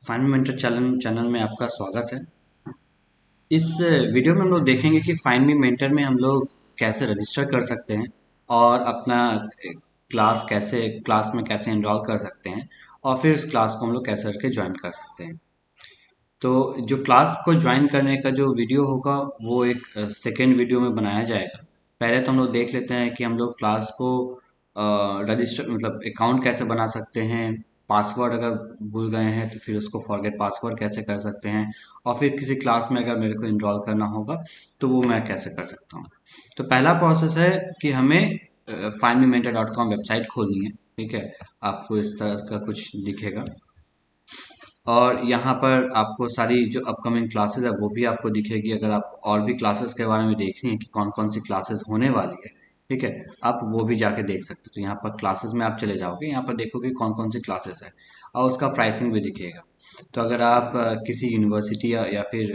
Find mentor channel में आपका स्वागत है। इस वीडियो में हम लोग देखेंगे कि फाइंड मी मेंटर में हम लोग कैसे रजिस्टर कर सकते हैं और अपना क्लास में कैसे एनरोल कर सकते हैं और फिर उस क्लास को हम लोग कैसे करके ज्वाइन कर सकते हैं। तो जो क्लास को ज्वाइन करने का जो वीडियो होगा वो एक सेकेंड वीडियो में बनाया जाएगा। पहले तो हम लोग देख लेते हैं कि हम लोग क्लास को रजिस्टर मतलब अकाउंट कैसे बना सकते हैं। पासवर्ड अगर भूल गए हैं तो फिर उसको फॉरगेट पासवर्ड कैसे कर सकते हैं और फिर किसी क्लास में अगर मेरे को इनरोल करना होगा तो वो मैं कैसे कर सकता हूँ। तो पहला प्रोसेस है कि हमें findmementor.com वेबसाइट खोलनी है। ठीक है, आपको इस तरह का कुछ दिखेगा और यहाँ पर आपको सारी जो अपकमिंग क्लासेस है वो भी आपको दिखेगी। अगर आप और भी क्लासेस के बारे में देखनी है कि कौन कौन सी क्लासेस होने वाली है, ठीक है, आप वो भी जाके देख सकते हो। तो यहाँ पर क्लासेस में आप चले जाओगे, यहाँ पर देखोगे कौन कौन सी क्लासेस है और उसका प्राइसिंग भी दिखेगा। तो अगर आप किसी यूनिवर्सिटी या फिर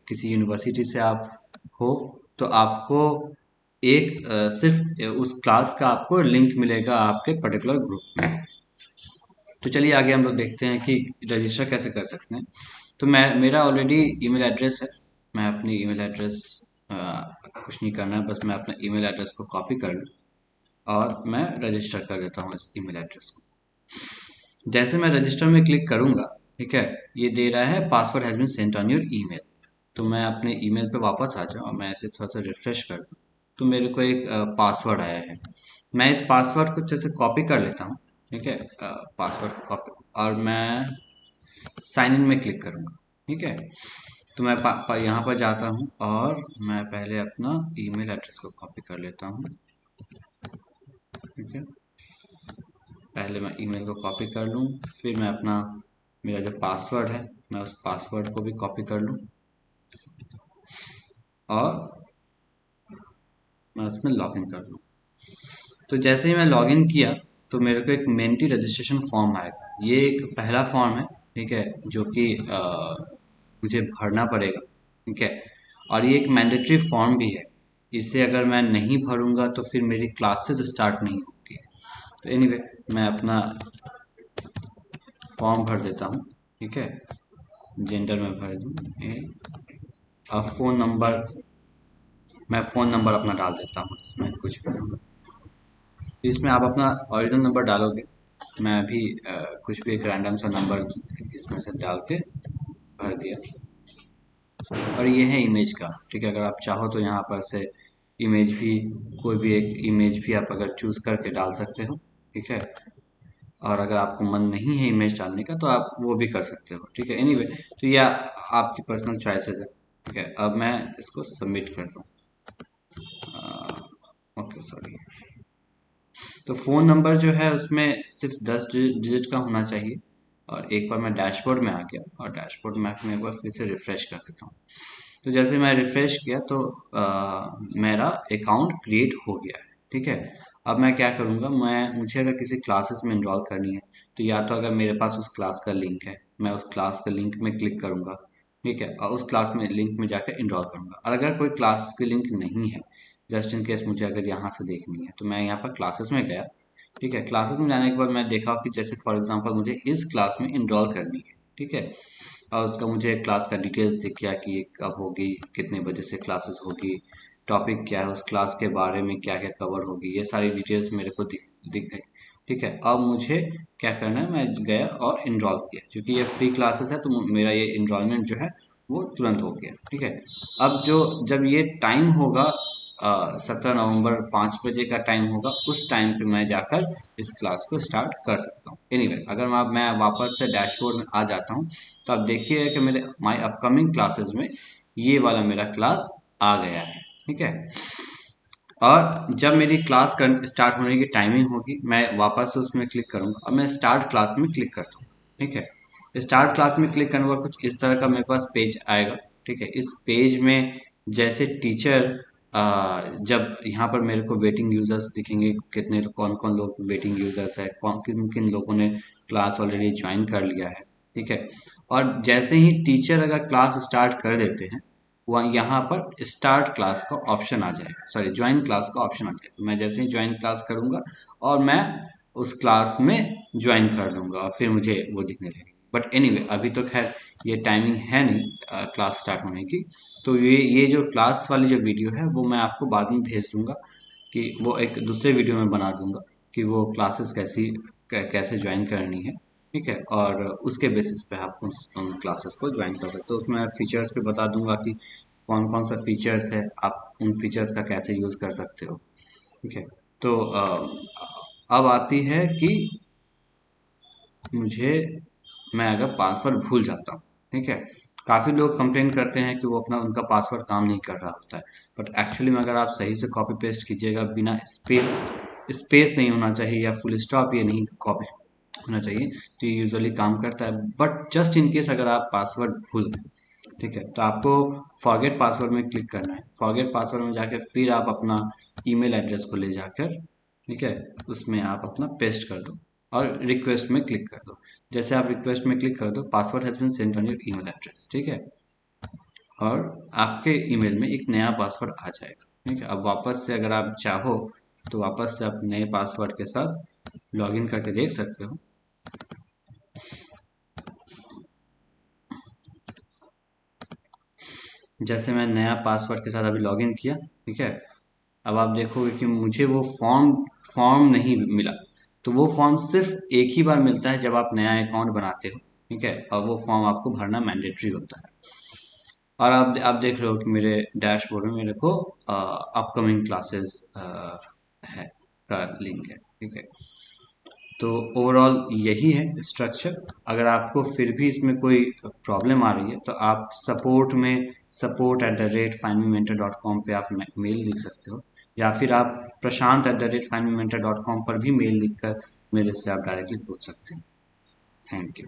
किसी यूनिवर्सिटी से आप हो तो आपको एक सिर्फ उस क्लास का आपको लिंक मिलेगा आपके पर्टिकुलर ग्रुप में। तो चलिए आगे हम लोग देखते हैं कि रजिस्टर कैसे कर सकते हैं। तो मेरा ऑलरेडी ईमेल एड्रेस है। मैं अपनी ईमेल एड्रेस कुछ नहीं करना है, बस मैं अपना ईमेल एड्रेस को कॉपी कर लूँ और मैं रजिस्टर कर देता हूँ इस ईमेल एड्रेस को। जैसे मैं रजिस्टर में क्लिक करूँगा, ठीक है, ये दे रहा है password has been sent on your email. तो मैं अपने ईमेल पे वापस आ जाऊँ और मैं ऐसे थोड़ा सा रिफ्रेश कर दूँ तो मेरे को एक पासवर्ड आया है। मैं इस पासवर्ड को जैसे कॉपी कर लेता हूँ, ठीक है, पासवर्ड को कॉपी और मैं साइन इन में क्लिक करूँगा। ठीक है, तो मैं यहाँ पर जाता हूँ और मैं पहले अपना ईमेल एड्रेस को कॉपी कर लेता हूँ। ठीक है, पहले मैं ईमेल को कॉपी कर लूँ, फिर मैं अपना मेरा जो पासवर्ड है मैं उस पासवर्ड को भी कॉपी कर लूँ और मैं उसमें लॉगिन कर लूँ। तो जैसे ही मैं लॉगिन किया तो मेरे को एक मेंटी रजिस्ट्रेशन फॉर्म आएगा। ये एक पहला फॉर्म है, ठीक है, जो कि मुझे भरना पड़ेगा। ठीक है, और ये एक मैंडेटरी फॉर्म भी है। इसे अगर मैं नहीं भरूंगा तो फिर मेरी क्लासेस स्टार्ट नहीं होगी। तो एनीवे मैं अपना फॉर्म भर देता हूँ। ठीक है, जेंडर में भर दूँ और फ़ोन नंबर, मैं फ़ोन नंबर अपना डाल देता हूँ इसमें कुछ भी नंबर। इसमें आप अपना ओरिजिनल नंबर डालोगे, मैं अभी कुछ भी एक रैंडम सा नंबर इसमें से डाल के भर दिया। और ये है इमेज का। ठीक है, अगर आप चाहो तो यहाँ पर से इमेज भी, कोई भी एक इमेज भी आप अगर चूज़ करके डाल सकते हो। ठीक है, और अगर आपको मन नहीं है इमेज डालने का तो आप वो भी कर सकते हो। ठीक है, एनीवे तो ये आपकी पर्सनल चॉइसेस है। ठीक है, अब मैं इसको सबमिट कर दूँ। Okay sorry. तो फ़ोन नंबर जो है उसमें सिर्फ 10 डिजिट का होना चाहिए। और एक बार मैं डैशबोर्ड में आ गया और डैशबोर्ड में आके मैं एक बार फिर से रिफ़्रेश कर देता हूँ। तो जैसे मैं रिफ़्रेश किया तो मेरा अकाउंट क्रिएट हो गया है। ठीक है, अब मैं क्या करूँगा, मुझे अगर किसी क्लासेस में इनरोल करनी है तो या तो अगर मेरे पास उस क्लास का लिंक है मैं उस क्लास का लिंक में क्लिक करूँगा। ठीक है, और उस क्लास में लिंक में जाकर इनरोल करूँगा। और अगर कोई क्लास की लिंक नहीं है, जस्ट इन केस मुझे अगर यहाँ से देखनी है तो मैं यहाँ पर क्लासेस में गया। ठीक है, क्लासेस में जाने के बाद मैं देखा कि जैसे फॉर एग्जांपल मुझे इस क्लास में इनरोल करनी है। ठीक है, और उसका मुझे क्लास का डिटेल्स दिख गया कि ये कब होगी, कितने बजे से क्लासेस होगी, टॉपिक क्या है, उस क्लास के बारे में क्या क्या कवर होगी, ये सारी डिटेल्स मेरे को दिख गई। ठीक है, अब मुझे क्या करना है, मैं गया और इनरोल किया। क्योंकि ये फ्री क्लासेस है तो मेरा ये इनरोलमेंट जो है वो तुरंत हो गया। ठीक है, अब जब ये टाइम होगा 17 नवंबर 5 बजे का टाइम होगा, उस टाइम पे मैं जाकर इस क्लास को स्टार्ट कर सकता हूँ। एनीवे अगर मैं वापस से डैशबोर्ड में आ जाता हूँ तो आप देखिए कि मेरे माय अपकमिंग क्लासेस में ये वाला मेरा क्लास आ गया है। ठीक है, और जब मेरी क्लास स्टार्ट होने की टाइमिंग होगी मैं वापस से उसमें क्लिक करूंगा और मैं स्टार्ट क्लास में क्लिक करता हूँ। ठीक है, स्टार्ट क्लास में क्लिक करने के बाद कुछ इस तरह का मेरे पास पेज आएगा। ठीक है, इस पेज में जैसे टीचर जब यहाँ पर मेरे को वेटिंग यूजर्स दिखेंगे, कितने कौन कौन लोग वेटिंग यूजर्स है, कौन किन किन लोगों ने क्लास ऑलरेडी ज्वाइन कर लिया है। ठीक है, और जैसे ही टीचर अगर क्लास स्टार्ट कर देते हैं वहाँ यहाँ पर स्टार्ट क्लास का ऑप्शन आ जाएगा, सॉरी ज्वाइन क्लास का ऑप्शन आ जाएगा। तो मैं जैसे ही ज्वाइन क्लास करूँगा और मैं उस क्लास में ज्वाइन कर लूँगा और फिर मुझे वो दिखने लगेगी। बट एनीवे अभी तो खैर ये टाइमिंग है नहीं क्लास स्टार्ट होने की। तो ये जो क्लास वाली जो वीडियो है वो मैं आपको बाद में भेज दूंगा, कि वो एक दूसरे वीडियो में बना दूंगा कि वो क्लासेस कैसे ज्वाइन करनी है। ठीक है, और उसके बेसिस पे आप उन क्लासेस को ज्वाइन कर सकते हो। उसमें मैं फीचर्स पे बता दूंगा कि कौन कौन सा फीचर्स है, आप उन फीचर्स का कैसे यूज़ कर सकते हो। ठीक है, तो अब आती है कि मुझे मैं अगर पासवर्ड भूल जाता हूँ। ठीक है, काफ़ी लोग कंप्लेन करते हैं कि वो अपना उनका पासवर्ड काम नहीं कर रहा होता है, बट एक्चुअली में अगर आप सही से कॉपी पेस्ट कीजिएगा, बिना स्पेस स्पेस नहीं होना चाहिए या फुल स्टॉप ये नहीं कॉपी होना चाहिए, तो ये यूजुअली काम करता है। बट जस्ट इन केस अगर आप पासवर्ड भूल गए, ठीक है, तो आपको फॉरगेट पासवर्ड में क्लिक करना है। फॉरगेट पासवर्ड में जाकर फिर आप अपना ईमेल एड्रेस को ले जाकर, ठीक है, उसमें आप अपना पेस्ट कर दो और रिक्वेस्ट में क्लिक कर दो। जैसे आप रिक्वेस्ट में क्लिक कर दो, password has been sent on your email address. ठीक है, और आपके ईमेल में एक नया पासवर्ड आ जाएगा। ठीक है, अब वापस से अगर आप चाहो तो वापस से आप नए पासवर्ड के साथ लॉगिन करके देख सकते हो। जैसे मैं नया पासवर्ड के साथ अभी लॉगिन किया, ठीक है, अब आप देखोगे कि मुझे वो फॉर्म नहीं मिला। तो वो फॉर्म सिर्फ एक ही बार मिलता है जब आप नया अकाउंट बनाते हो। ठीक है, और वो फॉर्म आपको भरना मैंडेटरी होता है। और आप देख रहे हो कि मेरे डैशबोर्ड में मेरे को अपकमिंग क्लासेस है का लिंक है। ठीक है, तो ओवरऑल यही है स्ट्रक्चर। अगर आपको फिर भी इसमें कोई प्रॉब्लम आ रही है तो आप सपोर्ट में support@findmementor.com पे आप मेल लिख सकते हो, या फिर आप prashant@findmementor.com पर भी मेल लिखकर मेरे से आप डायरेक्टली पूछ सकते हैं। Thank you.